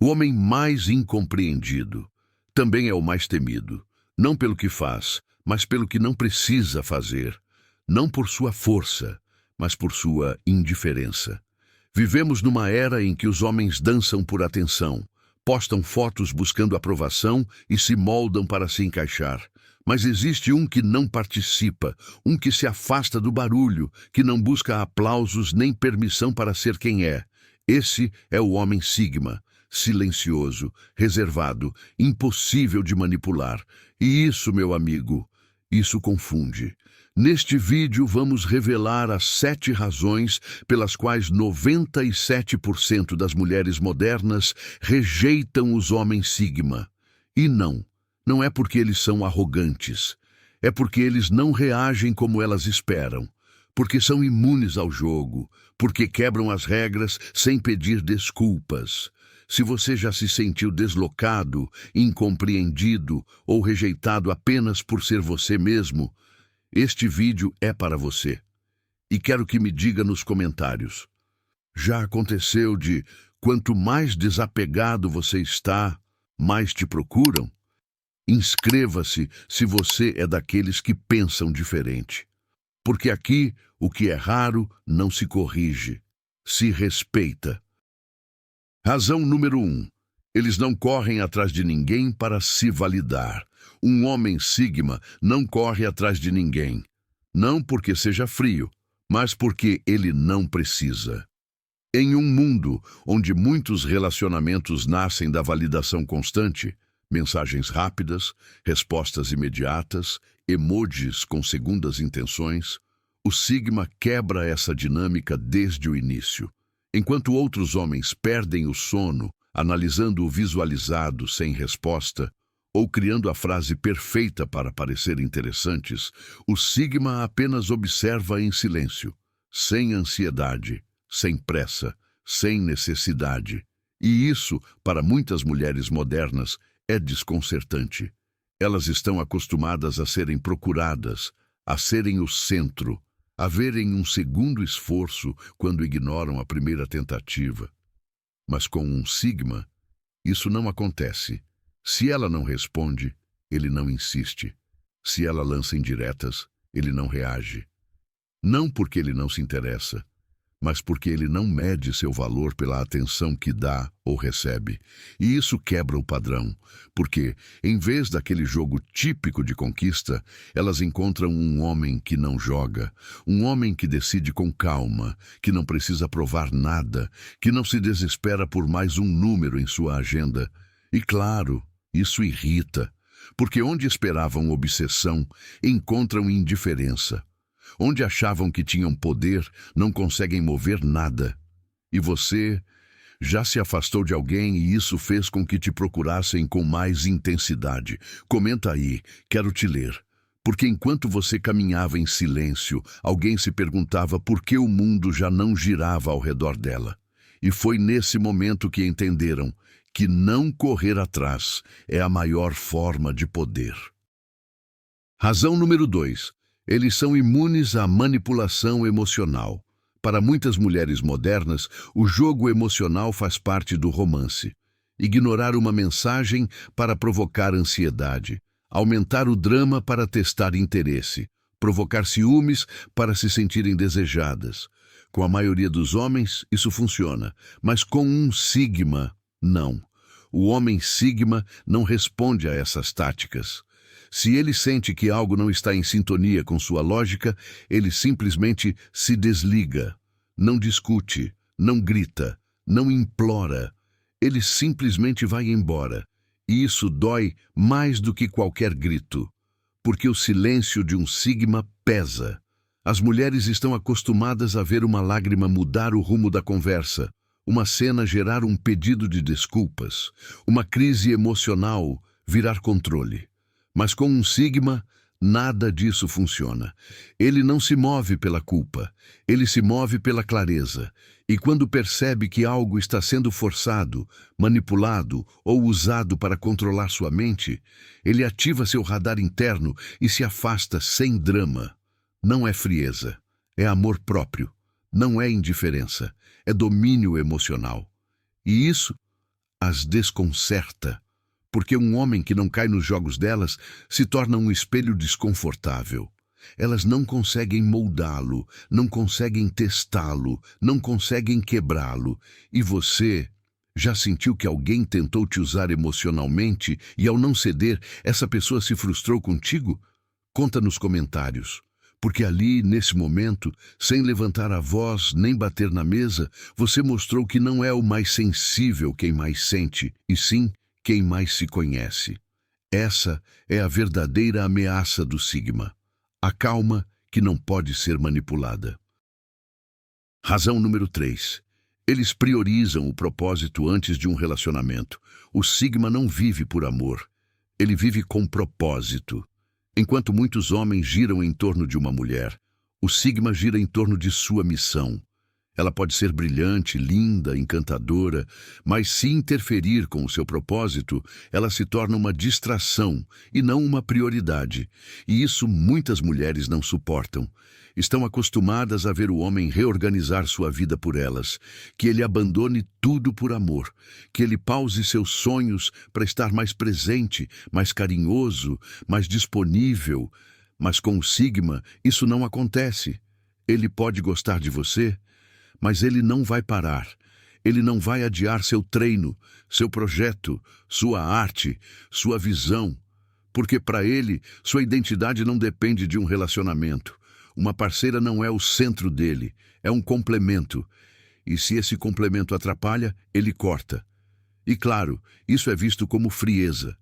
O homem mais incompreendido também é o mais temido, não pelo que faz, mas pelo que não precisa fazer, não por sua força, mas por sua indiferença. Vivemos numa era em que os homens dançam por atenção, postam fotos buscando aprovação e se moldam para se encaixar. Mas existe um que não participa, um que se afasta do barulho, que não busca aplausos nem permissão para ser quem é. Esse é o homem Sigma, silencioso, reservado, impossível de manipular. E isso, meu amigo, isso confunde. Neste vídeo vamos revelar as 7 razões pelas quais 97% das mulheres modernas rejeitam os homens Sigma. E não é porque eles são arrogantes, é porque eles não reagem como elas esperam, porque são imunes ao jogo, porque quebram as regras sem pedir desculpas. Se você já se sentiu deslocado, incompreendido ou rejeitado apenas por ser você mesmo, este vídeo é para você. E quero que me diga nos comentários. Já aconteceu de, quanto mais desapegado você está, mais te procuram? Inscreva-se se você é daqueles que pensam diferente. Porque aqui, o que é raro não se corrige, se respeita. Razão número 1. Eles não correm atrás de ninguém para se validar. Um homem Sigma não corre atrás de ninguém. Não porque seja frio, mas porque ele não precisa. Em um mundo onde muitos relacionamentos nascem da validação constante, mensagens rápidas, respostas imediatas, emojis com segundas intenções, o Sigma quebra essa dinâmica desde o início. Enquanto outros homens perdem o sono, analisando o visualizado sem resposta, ou criando a frase perfeita para parecer interessantes, o Sigma apenas observa em silêncio, sem ansiedade, sem pressa, sem necessidade. E isso, para muitas mulheres modernas, é desconcertante. Elas estão acostumadas a serem procuradas, a serem o centro, a verem um segundo esforço quando ignoram a primeira tentativa. Mas com um Sigma, isso não acontece. Se ela não responde, ele não insiste. Se ela lança indiretas, ele não reage. Não porque ele não se interessa, mas porque ele não mede seu valor pela atenção que dá ou recebe. E isso quebra o padrão, porque, em vez daquele jogo típico de conquista, elas encontram um homem que não joga, um homem que decide com calma, que não precisa provar nada, que não se desespera por mais um número em sua agenda. E claro, isso irrita, porque onde esperavam obsessão, encontram indiferença. Onde achavam que tinham poder, não conseguem mover nada. E você já se afastou de alguém e isso fez com que te procurassem com mais intensidade. Comenta aí, quero te ler. Porque enquanto você caminhava em silêncio, alguém se perguntava por que o mundo já não girava ao redor dela. E foi nesse momento que entenderam que não correr atrás é a maior forma de poder. Razão número 2. Eles são imunes à manipulação emocional. Para muitas mulheres modernas, o jogo emocional faz parte do romance. Ignorar uma mensagem para provocar ansiedade, aumentar o drama para testar interesse, provocar ciúmes para se sentirem desejadas. Com a maioria dos homens, isso funciona, mas com um Sigma, não. O homem Sigma não responde a essas táticas. Se ele sente que algo não está em sintonia com sua lógica, ele simplesmente se desliga. Não discute, não grita, não implora. Ele simplesmente vai embora. E isso dói mais do que qualquer grito, porque o silêncio de um Sigma pesa. As mulheres estão acostumadas a ver uma lágrima mudar o rumo da conversa, uma cena gerar um pedido de desculpas, uma crise emocional virar controle. Mas com um Sigma, nada disso funciona. Ele não se move pela culpa, ele se move pela clareza. E quando percebe que algo está sendo forçado, manipulado ou usado para controlar sua mente, ele ativa seu radar interno e se afasta sem drama. Não é frieza, é amor próprio. Não é indiferença, é domínio emocional. E isso as desconcerta, porque um homem que não cai nos jogos delas se torna um espelho desconfortável. Elas não conseguem moldá-lo, não conseguem testá-lo, não conseguem quebrá-lo. E você já sentiu que alguém tentou te usar emocionalmente e, ao não ceder, essa pessoa se frustrou contigo? Conta nos comentários. Porque ali, nesse momento, sem levantar a voz nem bater na mesa, você mostrou que não é o mais sensível quem mais sente, e sim quem mais se conhece. Essa é a verdadeira ameaça do Sigma. A calma que não pode ser manipulada. Razão número 3. Eles priorizam o propósito antes de um relacionamento. O Sigma não vive por amor. Ele vive com propósito. Enquanto muitos homens giram em torno de uma mulher, o Sigma gira em torno de sua missão. Ela pode ser brilhante, linda, encantadora, mas se interferir com o seu propósito, ela se torna uma distração e não uma prioridade. E isso muitas mulheres não suportam. Estão acostumadas a ver o homem reorganizar sua vida por elas, que ele abandone tudo por amor, que ele pause seus sonhos para estar mais presente, mais carinhoso, mais disponível. Mas com o Sigma, isso não acontece. Ele pode gostar de você, mas ele não vai parar. Ele não vai adiar seu treino, seu projeto, sua arte, sua visão. Porque para ele, sua identidade não depende de um relacionamento. Uma parceira não é o centro dele, é um complemento. E se esse complemento atrapalha, ele corta. E claro, isso é visto como frieza.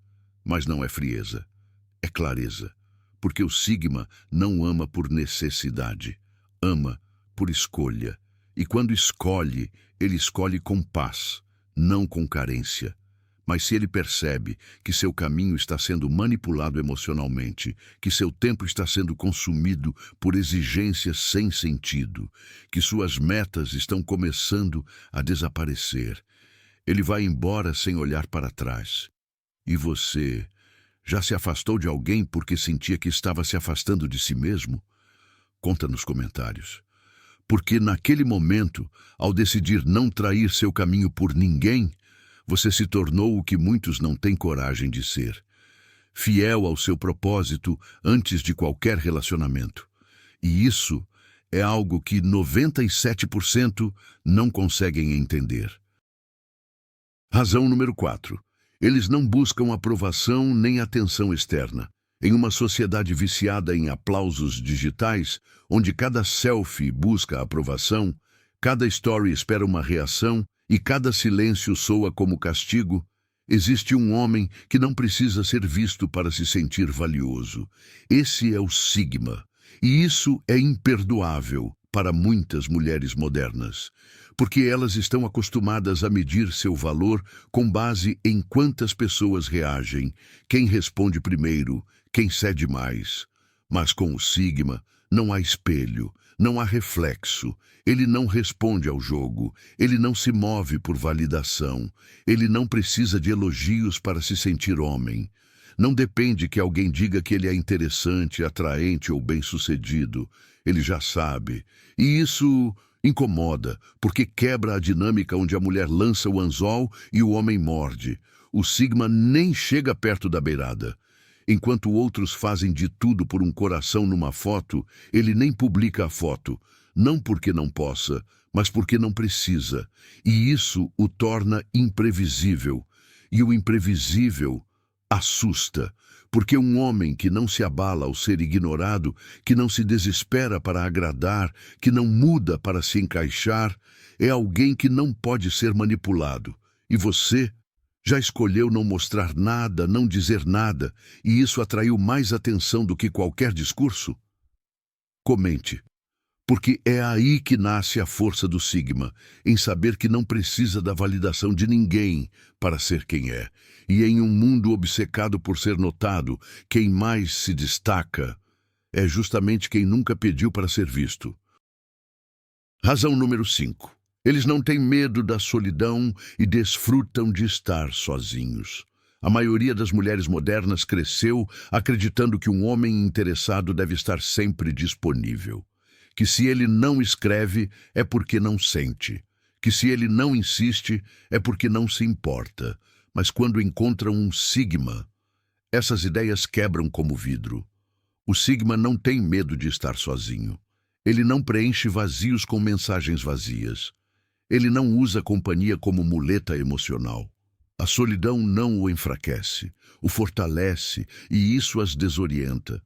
Mas não é frieza, é clareza. Porque o Sigma não ama por necessidade, ama por escolha. E quando escolhe, ele escolhe com paz, não com carência. Mas se ele percebe que seu caminho está sendo manipulado emocionalmente, que seu tempo está sendo consumido por exigências sem sentido, que suas metas estão começando a desaparecer, ele vai embora sem olhar para trás. E você já se afastou de alguém porque sentia que estava se afastando de si mesmo? Conta nos comentários. Porque naquele momento, ao decidir não trair seu caminho por ninguém, você se tornou o que muitos não têm coragem de ser. Fiel ao seu propósito antes de qualquer relacionamento. E isso é algo que 97% não conseguem entender. Razão número 4. Eles não buscam aprovação nem atenção externa. Em uma sociedade viciada em aplausos digitais, onde cada selfie busca aprovação, cada story espera uma reação e cada silêncio soa como castigo, existe um homem que não precisa ser visto para se sentir valioso. Esse é o Sigma. E isso é imperdoável para muitas mulheres modernas, porque elas estão acostumadas a medir seu valor com base em quantas pessoas reagem, quem responde primeiro, quem cede mais. Mas com o Sigma não há espelho, não há reflexo. Ele não responde ao jogo, ele não se move por validação, ele não precisa de elogios para se sentir homem. Não depende que alguém diga que ele é interessante, atraente ou bem-sucedido. Ele já sabe. E isso incomoda, porque quebra a dinâmica onde a mulher lança o anzol e o homem morde. O Sigma nem chega perto da beirada. Enquanto outros fazem de tudo por um coração numa foto, ele nem publica a foto. Não porque não possa, mas porque não precisa. E isso o torna imprevisível. E o imprevisível assusta, porque um homem que não se abala ao ser ignorado, que não se desespera para agradar, que não muda para se encaixar, é alguém que não pode ser manipulado. E você já escolheu não mostrar nada, não dizer nada, e isso atraiu mais atenção do que qualquer discurso? Comente. Porque é aí que nasce a força do Sigma, em saber que não precisa da validação de ninguém para ser quem é. E em um mundo obcecado por ser notado, quem mais se destaca é justamente quem nunca pediu para ser visto. Razão número 5. Eles não têm medo da solidão e desfrutam de estar sozinhos. A maioria das mulheres modernas cresceu acreditando que um homem interessado deve estar sempre disponível. Que se ele não escreve é porque não sente, que se ele não insiste é porque não se importa, mas quando encontra um sigma, essas ideias quebram como vidro. O sigma não tem medo de estar sozinho. Ele não preenche vazios com mensagens vazias. Ele não usa a companhia como muleta emocional. A solidão não o enfraquece, o fortalece e isso as desorienta,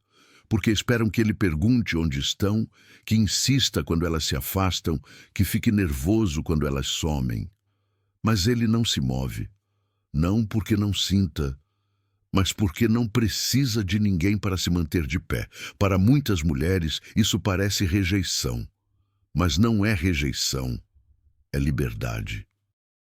porque esperam que ele pergunte onde estão, que insista quando elas se afastam, que fique nervoso quando elas somem. Mas ele não se move, não porque não sinta, mas porque não precisa de ninguém para se manter de pé. Para muitas mulheres, isso parece rejeição, mas não é rejeição, é liberdade.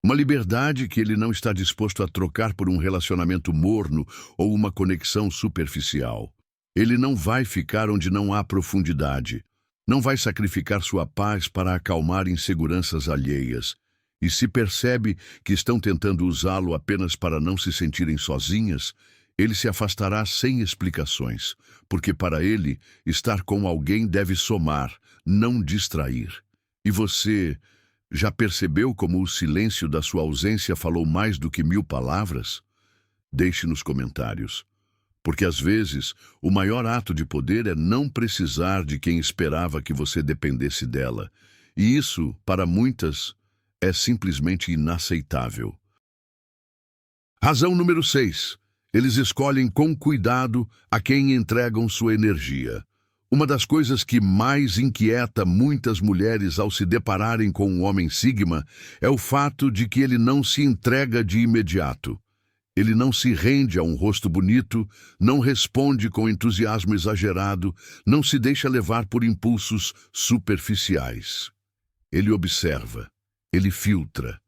Uma liberdade que ele não está disposto a trocar por um relacionamento morno ou uma conexão superficial. Ele não vai ficar onde não há profundidade. Não vai sacrificar sua paz para acalmar inseguranças alheias. E se percebe que estão tentando usá-lo apenas para não se sentirem sozinhas, ele se afastará sem explicações, porque para ele, estar com alguém deve somar, não distrair. E você já percebeu como o silêncio da sua ausência falou mais do que 1000 palavras? Deixe nos comentários. Porque às vezes, o maior ato de poder é não precisar de quem esperava que você dependesse dela. E isso, para muitas, é simplesmente inaceitável. Razão número 6. Eles escolhem com cuidado a quem entregam sua energia. Uma das coisas que mais inquieta muitas mulheres ao se depararem com um homem sigma é o fato de que ele não se entrega de imediato. Ele não se rende a um rosto bonito, não responde com entusiasmo exagerado, não se deixa levar por impulsos superficiais. Ele observa, ele filtra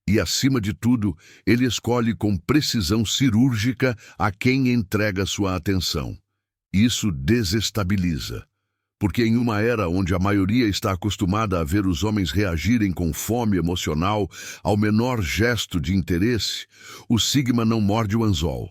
e, acima de tudo, ele escolhe com precisão cirúrgica a quem entrega sua atenção. Isso desestabiliza, porque em uma era onde a maioria está acostumada a ver os homens reagirem com fome emocional ao menor gesto de interesse, o sigma não morde o anzol.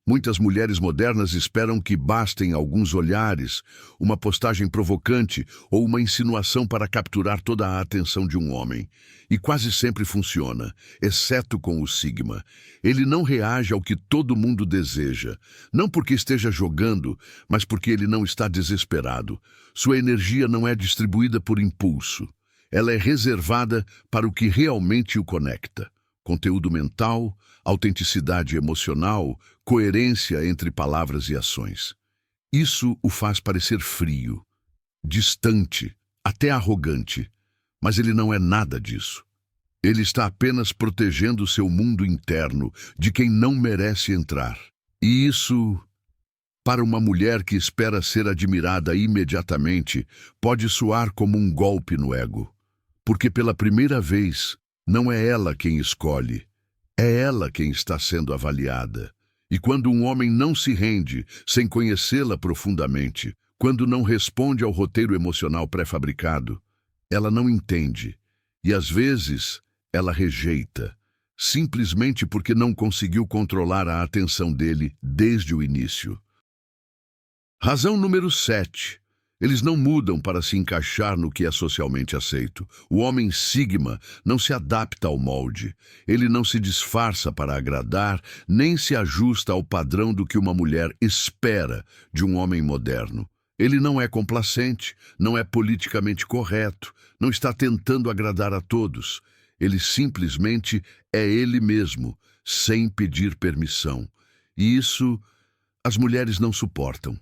Muitas mulheres modernas esperam que bastem alguns olhares, uma postagem provocante ou uma insinuação para capturar toda a atenção de um homem. E quase sempre funciona, exceto com o sigma. Ele não reage ao que todo mundo deseja, não porque esteja jogando, mas porque ele não está desesperado. Sua energia não é distribuída por impulso. Ela é reservada para o que realmente o conecta. Conteúdo mental, autenticidade emocional, coerência entre palavras e ações. Isso o faz parecer frio, distante, até arrogante, mas ele não é nada disso. Ele está apenas protegendo seu mundo interno de quem não merece entrar. E isso, para uma mulher que espera ser admirada imediatamente, pode soar como um golpe no ego. Porque pela primeira vez, não é ela quem escolhe, é ela quem está sendo avaliada. E quando um homem não se rende, sem conhecê-la profundamente, quando não responde ao roteiro emocional pré-fabricado, ela não entende. E às vezes, ela rejeita, simplesmente porque não conseguiu controlar a atenção dele desde o início. Razão número 7. Eles não mudam para se encaixar no que é socialmente aceito. O homem sigma não se adapta ao molde. Ele não se disfarça para agradar, nem se ajusta ao padrão do que uma mulher espera de um homem moderno. Ele não é complacente, não é politicamente correto, não está tentando agradar a todos. Ele simplesmente é ele mesmo, sem pedir permissão. E isso as mulheres não suportam.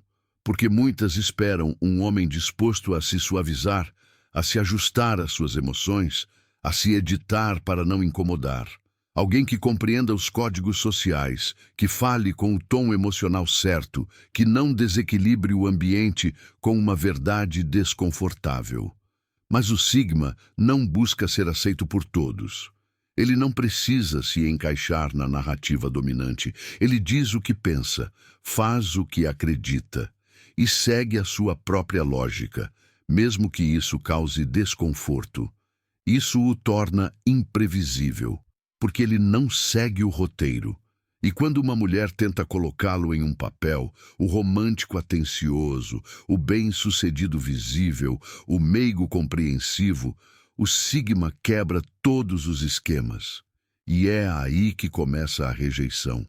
Porque muitas esperam um homem disposto a se suavizar, a se ajustar às suas emoções, a se editar para não incomodar. Alguém que compreenda os códigos sociais, que fale com o tom emocional certo, que não desequilibre o ambiente com uma verdade desconfortável. Mas o sigma não busca ser aceito por todos. Ele não precisa se encaixar na narrativa dominante. Ele diz o que pensa, faz o que acredita e segue a sua própria lógica, mesmo que isso cause desconforto. Isso o torna imprevisível, porque ele não segue o roteiro. E quando uma mulher tenta colocá-lo em um papel, o romântico atencioso, o bem-sucedido visível, o meigo compreensivo, O Sigma quebra todos os esquemas. E é aí que começa a rejeição,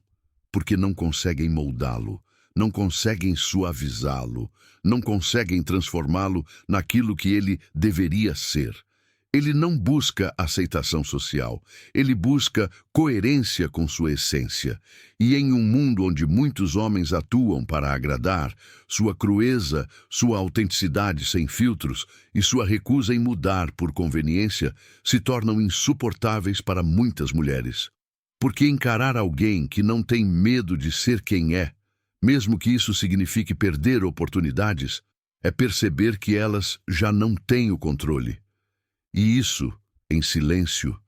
porque não conseguem moldá-lo, não conseguem suavizá-lo, não conseguem transformá-lo naquilo que ele deveria ser. Ele não busca aceitação social, ele busca coerência com sua essência. E em um mundo onde muitos homens atuam para agradar, sua crueza, sua autenticidade sem filtros e sua recusa em mudar por conveniência se tornam insuportáveis para muitas mulheres. Porque encarar alguém que não tem medo de ser quem é, mesmo que isso signifique perder oportunidades, é perceber que elas já não têm o controle. E isso, em silêncio,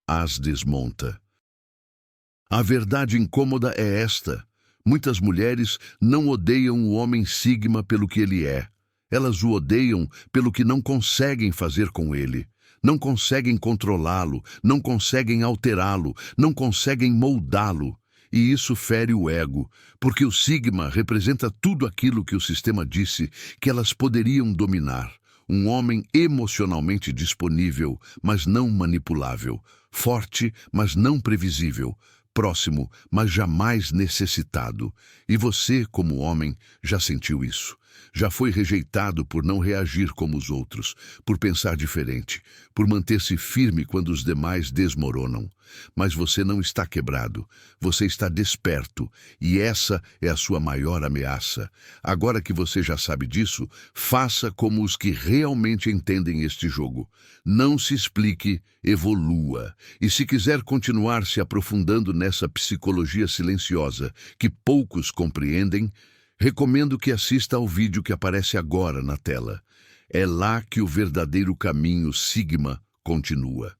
as desmonta. A verdade incômoda é esta: muitas mulheres não odeiam o homem Sigma pelo que ele é. Elas o odeiam pelo que não conseguem fazer com ele. Não conseguem controlá-lo, não conseguem alterá-lo, não conseguem moldá-lo. E isso fere o ego, porque o Sigma representa tudo aquilo que o sistema disse que elas poderiam dominar. Um homem emocionalmente disponível, mas não manipulável. Forte, mas não previsível. Próximo, mas jamais necessitado. E você, como homem, já sentiu isso. Já foi rejeitado por não reagir como os outros, por pensar diferente, por manter-se firme quando os demais desmoronam. Mas você não está quebrado, você está desperto, e essa é a sua maior ameaça. Agora que você já sabe disso, faça como os que realmente entendem este jogo. Não se explique, evolua. E se quiser continuar se aprofundando nessa psicologia silenciosa que poucos compreendem, recomendo que assista ao vídeo que aparece agora na tela. É lá que o verdadeiro caminho Sigma continua.